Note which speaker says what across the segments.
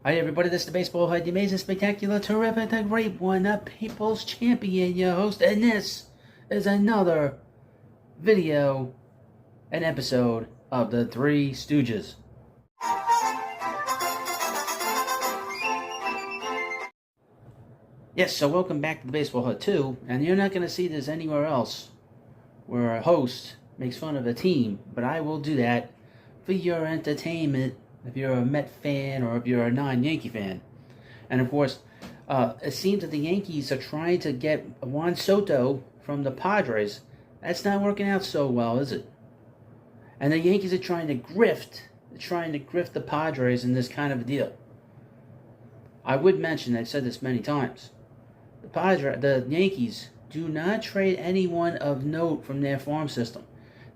Speaker 1: Hi everybody, this is the Baseball Head, the amazing, spectacular, terrific, the great one, the People's Champion, your host, and this is another video, an episode of the Three Stooges. Yes, so welcome back to the Baseball Head 2, and you're not going to see this anywhere else where a host makes fun of a team, but I will do that for your entertainment if you're a Met fan or if you're a non-Yankee fan. And of course, it seems that the Yankees are trying to get Juan Soto from the Padres. That's not working out so well, is it? And the Yankees are trying to grift the Padres in this kind of a deal. I would mention, I've said this many times, the Yankees do not trade anyone of note from their farm system.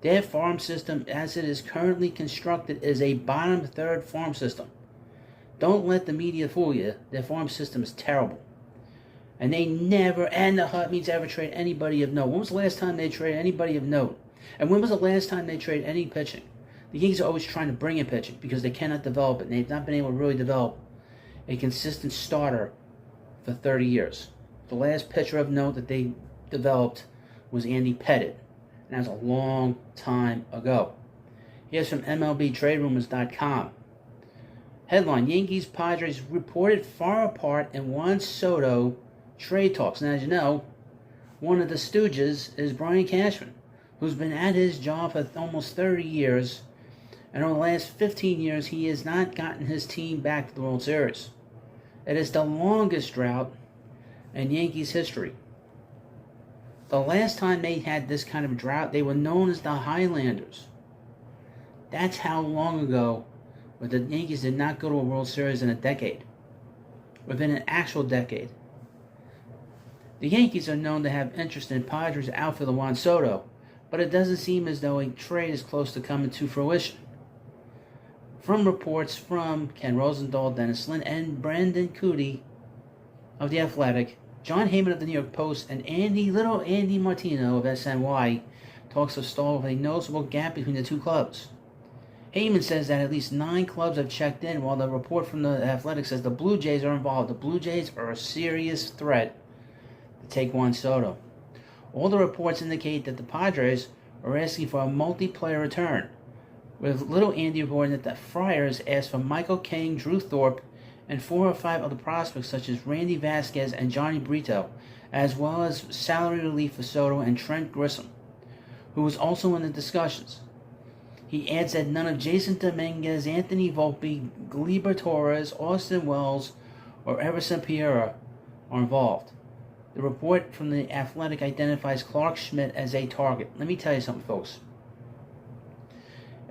Speaker 1: Their farm system, as it is currently constructed, is a bottom third farm system. Don't let the media fool you. Their farm system is terrible. And they never, and the Hut means ever trade anybody of note. When was the last time they traded anybody of note? And when was the last time they traded any pitching? The Yankees are always trying to bring in pitching because they cannot develop it. And they've not been able to really develop a consistent starter for 30 years. The last pitcher of note that they developed was Andy Pettitte. And that was a long time ago. Here's from MLBTradeRumors.com. Headline, Yankees Padres reported far apart in Juan Soto trade talks. And as you know, one of the stooges is Brian Cashman, who's been at his job for almost 30 years. And over the last 15 years, he has not gotten his team back to the World Series. It is the longest drought in Yankees history. The last time they had this kind of drought, they were known as the Highlanders. That's how long ago, but the Yankees did not go to a World Series in a decade. Within an actual decade. The Yankees are known to have interest in Padres outfielder Juan Soto, but it doesn't seem as though a trade is close to coming to fruition. From reports from Ken Rosenthal, Dennis Lin, and Brandon Cootie of The Athletic, John Heyman of the New York Post, and Andy Martino of SNY talks of stall with a noticeable gap between the two clubs. Heyman says that at least 9 clubs have checked in, while the report from the Athletic says the Blue Jays are involved. The Blue Jays are a serious threat to take Juan Soto. All the reports indicate that the Padres are asking for a multiplayer return, with Little Andy reporting that the Friars asked for Michael King, Drew Thorpe, and 4 or 5 other prospects such as Randy Vasquez and Johnny Brito, as well as salary relief for Soto and Trent Grissom, who was also in the discussions. He adds that none of Jason Dominguez, Anthony Volpe, Gleyber Torres, Austin Wells, or Everson Pereira are involved. The report from The Athletic identifies Clark Schmidt as a target. Let me tell you something, folks.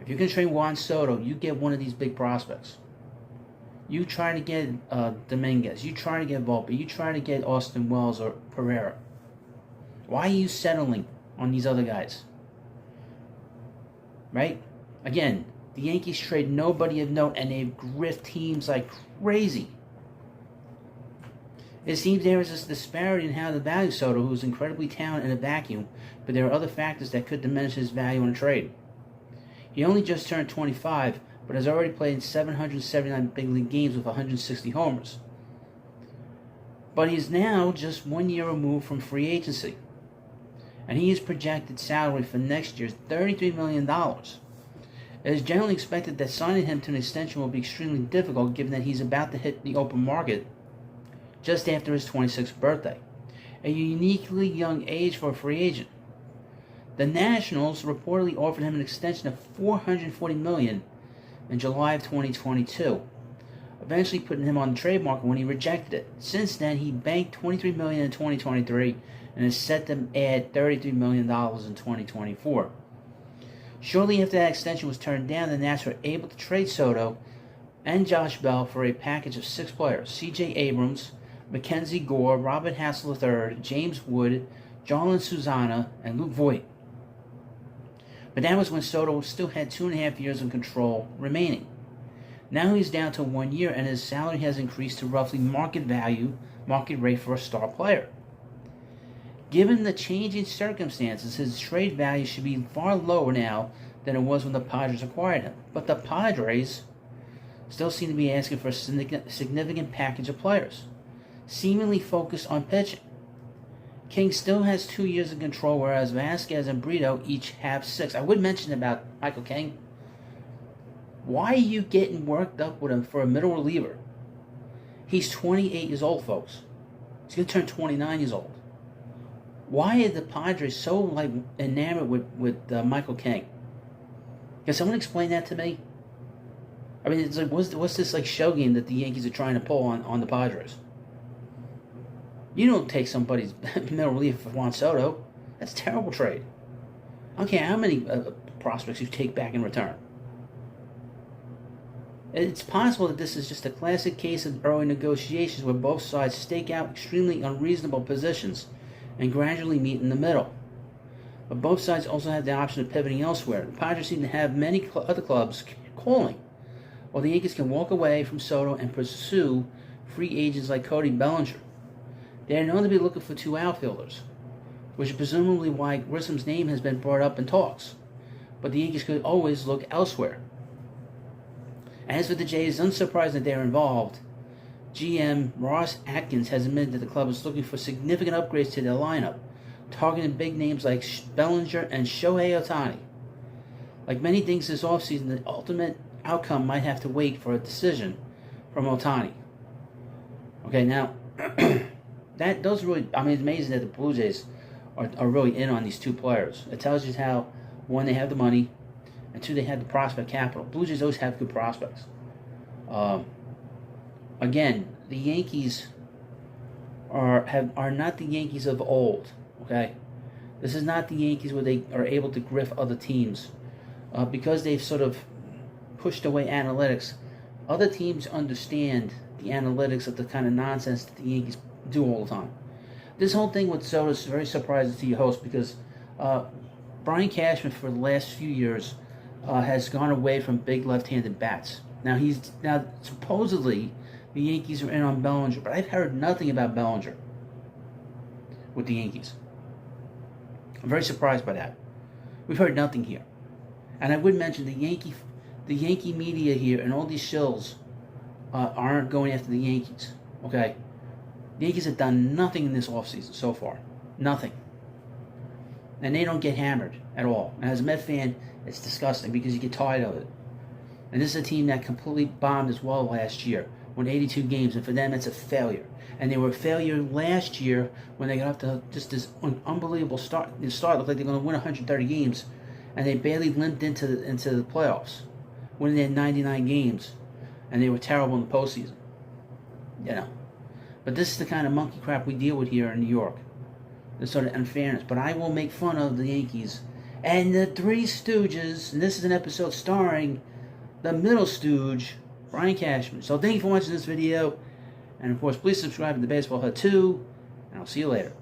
Speaker 1: If you can trade Juan Soto, you get one of these big prospects. You try to get Dominguez. You try to get Volpe. You try to get Austin Wells or Pereira. Why are you settling on these other guys? Right? Again, the Yankees trade nobody of note, and they grift teams like crazy. It seems there is this disparity in how to value Soto, who is incredibly talented in a vacuum, but there are other factors that could diminish his value in a trade. He only just turned 25, but has already played in 779 big league games with 160 homers. But he's now just 1 year removed from free agency. And his projected salary for next year is $33 million. It is generally expected that signing him to an extension will be extremely difficult, given that he's about to hit the open market just after his 26th birthday, a uniquely young age for a free agent. The Nationals reportedly offered him an extension of $440 million in July of 2022, eventually putting him on the trade market when he rejected it. Since then, he banked $23 million in 2023 and is set to add $33 million in 2024. Shortly after that extension was turned down, the Nats were able to trade Soto and Josh Bell for a package of 6 players: C.J. Abrams, Mackenzie Gore, Robert Hassel III, James Wood, Jarlin Susana, and Luke Voigt. But that was when Soto still had 2.5 years of control remaining. Now he's down to 1 year, and his salary has increased to roughly market rate for a star player. Given the changing circumstances, his trade value should be far lower now than it was when the Padres acquired him. But the Padres still seem to be asking for a significant package of players, seemingly focused on pitching. King still has 2 years of control, whereas Vasquez and Brito each have 6. I would mention about Michael King. Why are you getting worked up with him for a middle reliever? He's 28 years old, folks. He's going to turn 29 years old. Why are the Padres so enamored with Michael King? Can someone explain that to me? I mean, it's like, what's this show game that the Yankees are trying to pull on the Padres? You don't take somebody's middle reliever for Juan Soto. That's a terrible trade. I don't care how many prospects you take back in return. It's possible that this is just a classic case of early negotiations where both sides stake out extremely unreasonable positions and gradually meet in the middle. But both sides also have the option of pivoting elsewhere. The Padres seem to have many other clubs calling, while the Yankees can walk away from Soto and pursue free agents like Cody Bellinger. They are known to be looking for 2 outfielders, which is presumably why Grissom's name has been brought up in talks. But the Yankees could always look elsewhere. As for the Jays, it's unsurprising that they are involved. GM Ross Atkins has admitted that the club is looking for significant upgrades to their lineup, targeting big names like Bellinger and Shohei Ohtani. Like many things this offseason, the ultimate outcome might have to wait for a decision from Ohtani. Okay, now, it's amazing that the Blue Jays are really in on these 2 players. It tells you how, 1, they have the money, and 2, they have the prospect capital. Blue Jays always have good prospects. Again, the Yankees are not the Yankees of old. Okay, this is not the Yankees where they are able to griff other teams because they've sort of pushed away analytics. Other teams understand the analytics of the kind of nonsense that the Yankees do all the time. This whole thing with Soto is very surprising to your host because Brian Cashman for the last few years has gone away from big left-handed bats. Now supposedly the Yankees are in on Bellinger, but I've heard nothing about Bellinger with the Yankees. I'm very surprised by that. We've heard nothing here, and I would mention the Yankee media here and all these shills aren't going after the Yankees. Okay, the Yankees have done nothing in this offseason so far, nothing, and they don't get hammered at all. And as a Met fan, it's disgusting because you get tired of it. And this is a team that completely bombed as well last year, won 82 games, and for them it's a failure. And they were a failure last year when they got off to just this unbelievable start. The start looked like they're going to win 130 games, and they barely limped into the playoffs, winning their 99 games, and they were terrible in the postseason. You know, but this is the kind of monkey crap we deal with here in New York. This sort of unfairness. But I will make fun of the Yankees and the Three Stooges, and this is an episode starring the middle stooge, Brian Cashman. So thank you for watching this video. And of course, please subscribe to the Baseball Hut 2. And I'll see you later.